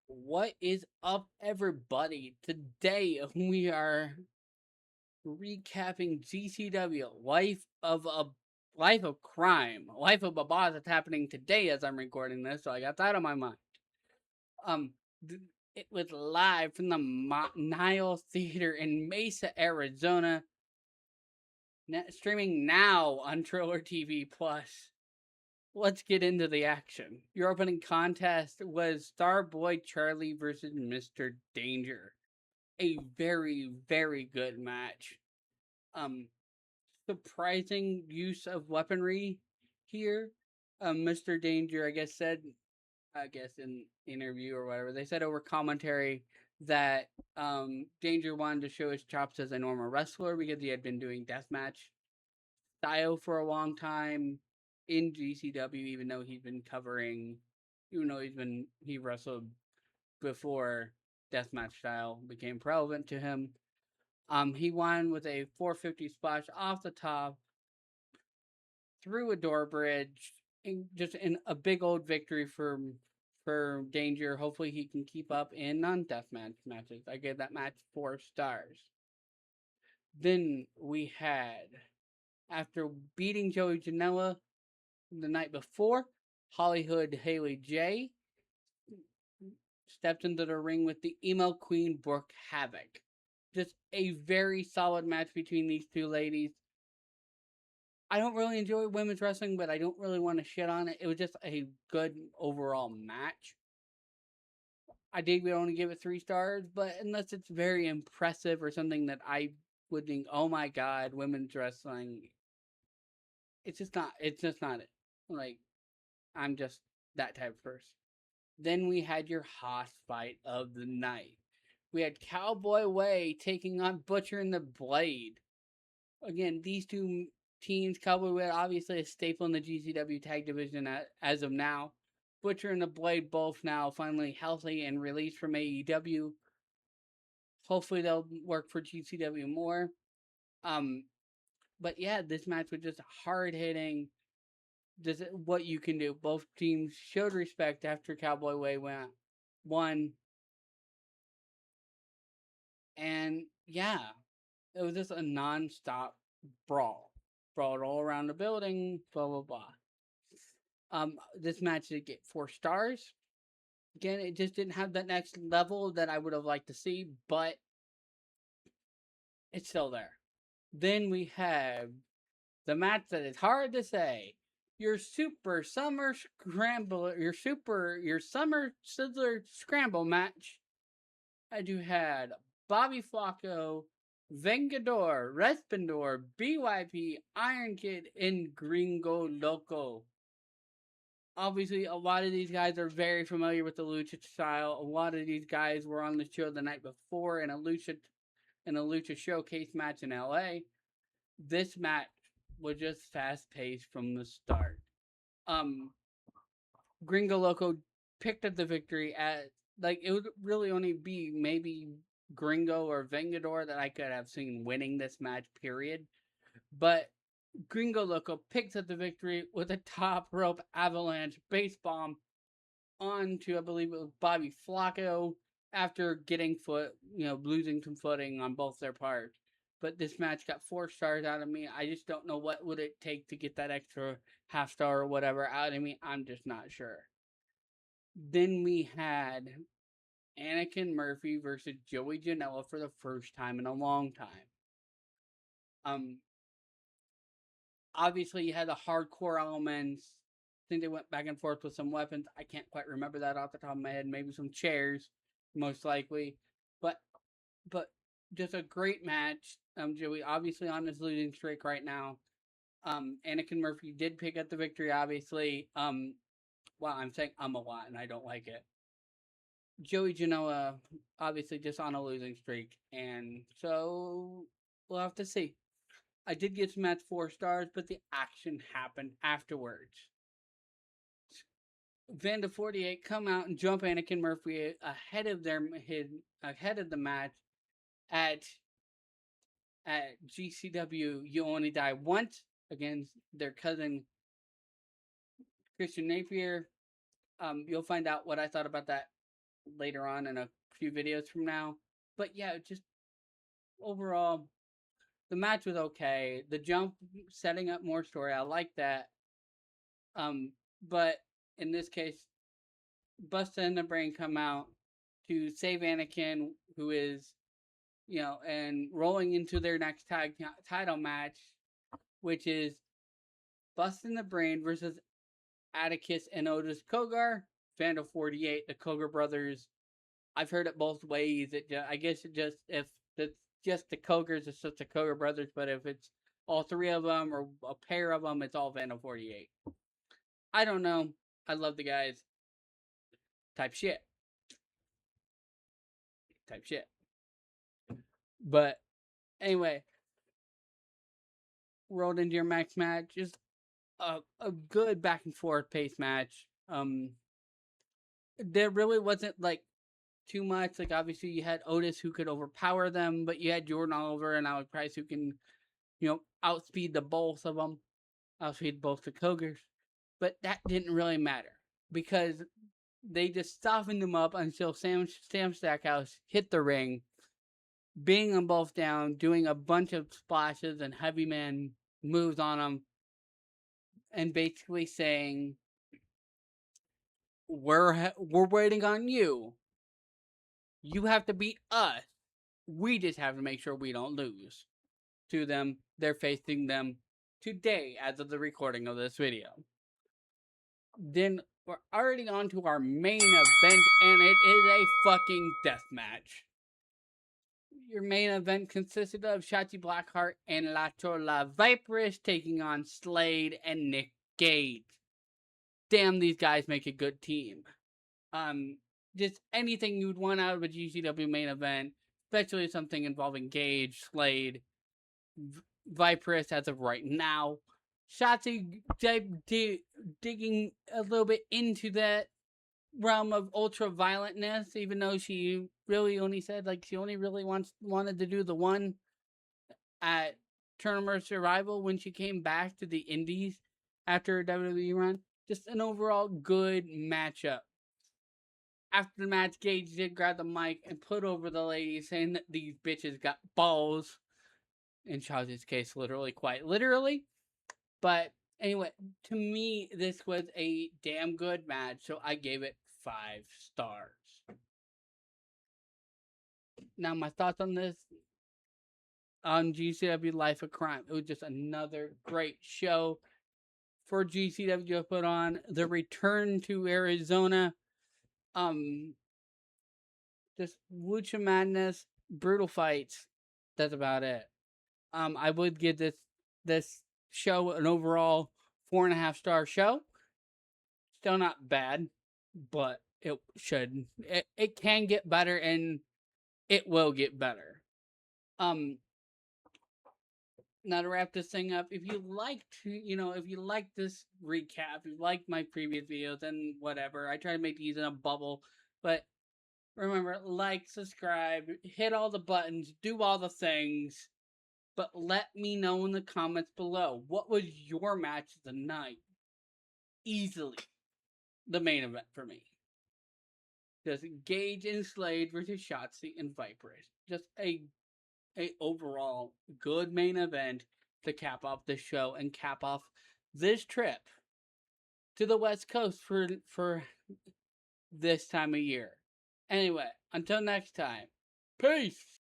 What is up, everybody? Today we are recapping GCW Life of Crime, Life of a Boss that's happening today as I'm recording this. So I got that on my mind. Um, it was live from the Nile Theater in Mesa, Arizona, streaming now on Triller TV Plus. Let's get into the action. Your opening contest was Starboy Charlie versus Mr. Danger. A very, very good match. Um, Surprising use of weaponry here. Mr. Danger, I guess in interview or whatever, they said over commentary that Danger wanted to show his chops as a normal wrestler because he had been doing deathmatch style for a long time in GCW, even though he wrestled before deathmatch style became relevant to him. He won with a 450 splash off the top through a door bridge, just in a big old victory for Danger. Hopefully, he can keep up in non-deathmatch matches. I gave that match 4 stars. Then we had, after beating Joey Janela the night before, Hollywood Haley J stepped into the ring with the emo queen Brooke Havoc. Just a very solid match between these two ladies. I don't really enjoy women's wrestling, but I don't really want to shit on it. It was just a good overall match. I did only give it 3 stars, but unless it's very impressive or something that I would think, oh my god, women's wrestling, it's just not. It's just not it. Like, I'm just that type of person. Then we had your Haas fight of the night. We had Cowboy Way taking on Butcher and the Blade. Again, these two teams, Cowboy Way obviously a staple in the GCW tag division as of now. Butcher and the Blade both now finally healthy and released from AEW. Hopefully they'll work for GCW more. Um, but yeah, this match was just hard hitting. Just what you can do. Both teams showed respect after Cowboy Way won, and yeah, it was just a non-stop brawl. Brawled all around the building, blah blah blah. This match did get 4 stars. Again, it just didn't have that next level that I would have liked to see, but it's still there. Then we have the match that is hard to say. Your super summer scramble, your summer sizzler scramble match. As you had Bobby Flacco, Vengador, Resplandor, BYP, Iron Kid, and Gringo Loco. Obviously, a lot of these guys are very familiar with the lucha style. A lot of these guys were on the show the night before in a lucha showcase match in LA. This match was just fast paced from the start. Um, Gringo Loco picked up the victory at, like, it would really only be maybe Gringo or Vengador that I could have seen winning this match. Period. But Gringo Loco picks up the victory with a top rope avalanche base bomb onto, I believe it was Bobby Flacco, after losing some footing on both their parts. But this match got 4 stars out of me. I just don't know what would it take to get that extra half star or whatever out of me. I'm just not sure. Then we had Anakin Murphy versus Joey Janela for the first time in a long time. Um, Obviously you had the hardcore elements. I think they went back and forth with some weapons. I can't quite remember that off the top of my head. Maybe some chairs, most likely. But but just a great match. Joey obviously on his losing streak right now. Anakin Murphy did pick up the victory, obviously. Well, I'm saying a lot and I don't like it. Joey Janela obviously just on a losing streak, and so we'll have to see. I did give some match 4 stars, but the action happened afterwards. Vanda 48 come out and jump Anakin Murphy ahead of the match at GCW. You only die once against their cousin Christian Napier. You'll find out what I thought about that later on in a few videos from now. But yeah, just overall, the match was okay. The jump setting up more story, I like that. But in this case, Busta and the Brain come out to save Anakin, who is, and rolling into their next tag title match, which is Busta and the Brain versus Atticus and Otis Kogar, Vandal 48, the Kogar brothers. I've heard it both ways. I guess it just, if it's just the Kogars, it's just the Kogar brothers, but if it's all three of them or a pair of them, it's all Vandal 48. I don't know. I love the guys. Type shit. But anyway, rolled into your max match. Just a good back and forth pace match. There really wasn't like too much. Like obviously you had Otis who could overpower them, but you had Jordan Oliver and Alec Price who can, outspeed the both of them, outspeed both the Kogers. But that didn't really matter because they just softened them up until Sam Stackhouse hit the ring, being them both down, doing a bunch of splashes and heavy man moves on them, and basically saying, "We're waiting on you. You have to beat us. We just have to make sure we don't lose." To them, they're facing them today as of the recording of this video. Then we're already on to our main event, and it is a fucking death match. Your main event consisted of Shotzi Blackheart and La Chola Viperous taking on Slade and Nick Gage. Damn, these guys make a good team. Just anything you'd want out of a GCW main event, especially something involving Gage, Slade, Viperous as of right now. Shotzi digging a little bit into that realm of ultra violentness, even though she really only said she only really wanted to do the one at Tournament Survival when she came back to the Indies after a WWE run. Just an overall good matchup. After the match, Gage did grab the mic and put over the lady, saying that these bitches got balls. In Shotzi's case, quite literally. But anyway, to me, this was a damn good match, so I gave it 5 stars. Now, my thoughts on this, on GCW Life of Crime. It was just another great show for GCW to put on. The return to Arizona, just Lucha Madness, brutal fights. That's about it. I would give this show an overall 4.5 star show. Still not bad, but it should. It can get better, and it will get better. Now to wrap this thing up, if you liked this recap, if you liked my previous videos, then whatever. I try to make these in a bubble, but remember, like, subscribe, hit all the buttons, do all the things. But let me know in the comments below, what was your match of the night? Easily the main event for me. Just Gage and Slade versus Shotzi and Viperous. Just a overall good main event to cap off the show and cap off this trip to the West Coast for this time of year. Anyway, until next time, peace!